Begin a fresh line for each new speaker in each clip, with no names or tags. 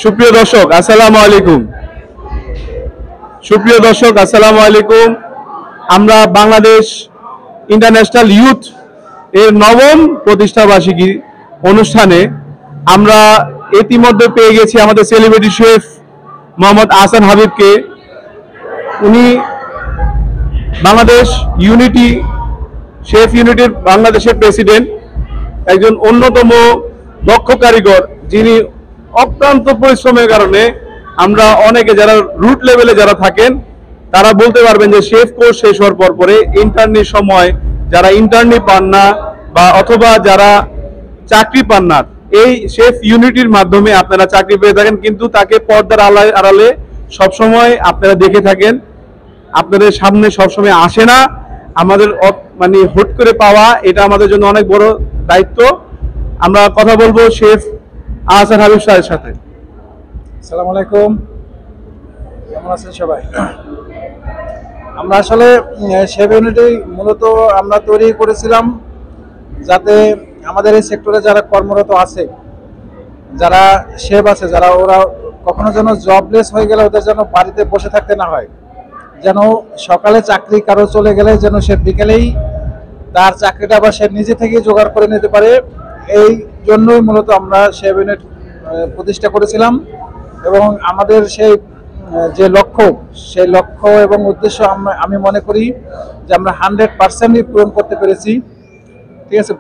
সুপ্রিয় দর্শক আসসালামু আলাইকুম। আমরা বাংলাদেশ ইন্টারন্যাশনাল ইউথ এর নবম প্রতিষ্ঠাবার্ষিকী অনুষ্ঠানে আমরা ইতিমধ্যে পেয়ে গেছি আমাদের সেলিব্রিটি শেফ মোহাম্মদ আহসান হাবিবকে। উনি বাংলাদেশ শেফ ইউনিটির বাংলাদেশের প্রেসিডেন্ট, একজন অন্যতম দক্ষ কারিগর, যিনি অক্লান্ত পরিশ্রমের কারণে আমরা অনেকে যারা রুট লেভেলে যারা থাকেন তারা বলতে পারবেন যে শেফ কোর্স শেষ হওয়ার পরে ইন্টার্নির সময় যারা ইন্টার্নি পান না বা অথবা যারা চাকরি পান না, এই শেফ ইউনিটির মাধ্যমে আপনারা চাকরি পেয়ে থাকেন, কিন্তু তাকে পর্দার আড়ালে সবসময় আপনারা দেখে থাকেন, আপনাদের সামনে সবসময় আসে না। আমাদের মানে হুট করে পাওয়া এটা আমাদের জন্য অনেক বড় দায়িত্ব। আমরা কথা বলবো শেফ আহসান হাবিব সাহেবের সাথে।
আসসালামু আলাইকুম, কেমন আছেন সবাই? আমরা আসলে শেফ ইউনিটি মূলত আমরা তৈরি করেছিলাম যাতে আমাদের এই সেক্টরে যারা কর্মরত আছে, যারা শেফ আছে, যারা ওরা কখনো যেন জবলেস হয়ে গেলে ওদের যেন বাড়িতে বসে থাকতে না হয়, যেন সকালে চাকরি কারো চলে গেলে যেন সে বিকেলেই তার চাকরিটা আবার সে নিজে থেকেই জোগাড় করে নিতে পারে। এই জন্যই মূলত আমরা শেফ ইউনিট প্রতিষ্ঠা করেছিলাম এবং আমাদের সেই যে লক্ষ্য, সেই লক্ষ্য এবং উদ্দেশ্য আমি মনে করি যে আমরা 100%ই পূরণ করতে পেরেছি। ঠিক আছে,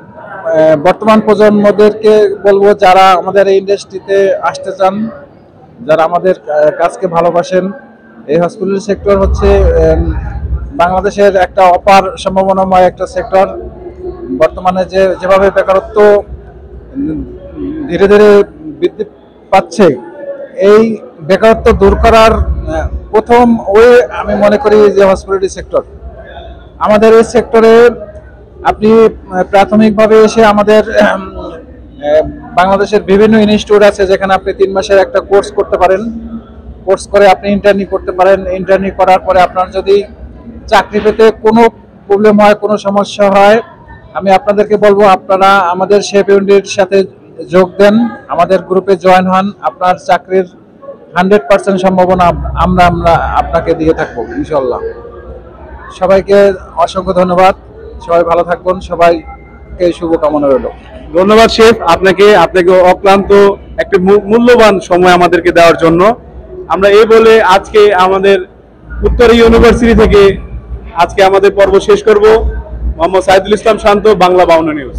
বর্তমান প্রজন্মদেরকে বলবো যারা আমাদের এই ইন্ডাস্ট্রিতে আসতে চান, যারা আমাদের কাজকে ভালোবাসেন, এই হসপিটাল সেক্টর হচ্ছে বাংলাদেশের একটা অপার সম্ভাবনাময় একটা সেক্টর। বর্তমানে যেভাবে বেকারত্ব ধীরে ধীরে বৃদ্ধি পাচ্ছে, এই বেকারত্ব দূর করার প্রথম আমি মনে করি যে হসপিটালিটি সেক্টর। আমাদের এই সেক্টরে আপনি প্রাথমিকভাবে এসে আমাদের বাংলাদেশের বিভিন্ন ইনস্টিটিউট আছে যেখানে আপনি 3 মাসের একটা কোর্স করতে পারেন। কোর্স করে আপনি ইন্টার্নি করতে পারেন। ইন্টার্নি করার পরে আপনার যদি চাকরি পেতে কোনো প্রবলেম হয়, কোনো সমস্যা হয়, আমি আপনাদেরকে বলবো আপনারা আমাদের শেফ ইউনিটির সাথে যোগ দেন, আমাদের গ্রুপে জয়েন হন। আপনার চাকরির 100% সম্ভাবনা আমরা আপনাকে দিয়ে থাকবো ইনশাল্লাহ। সবাইকে অসংখ্য ধন্যবাদ, সবাই ভালো থাকবেন, সবাইকে শুভকামনা রইল।
ধন্যবাদ শেফ, আপনাকে অক্লান্ত একটা মূল্যবান সময় আমাদেরকে দেওয়ার জন্য। আমরা এই বলে আজকে আমাদের উত্তরা ইউনিভার্সিটি থেকে আজকে আমাদের পর্ব শেষ করব। মোহাম্মদ সাইদুল ইসলাম শান্ত, বাংলা 52 নিউজ।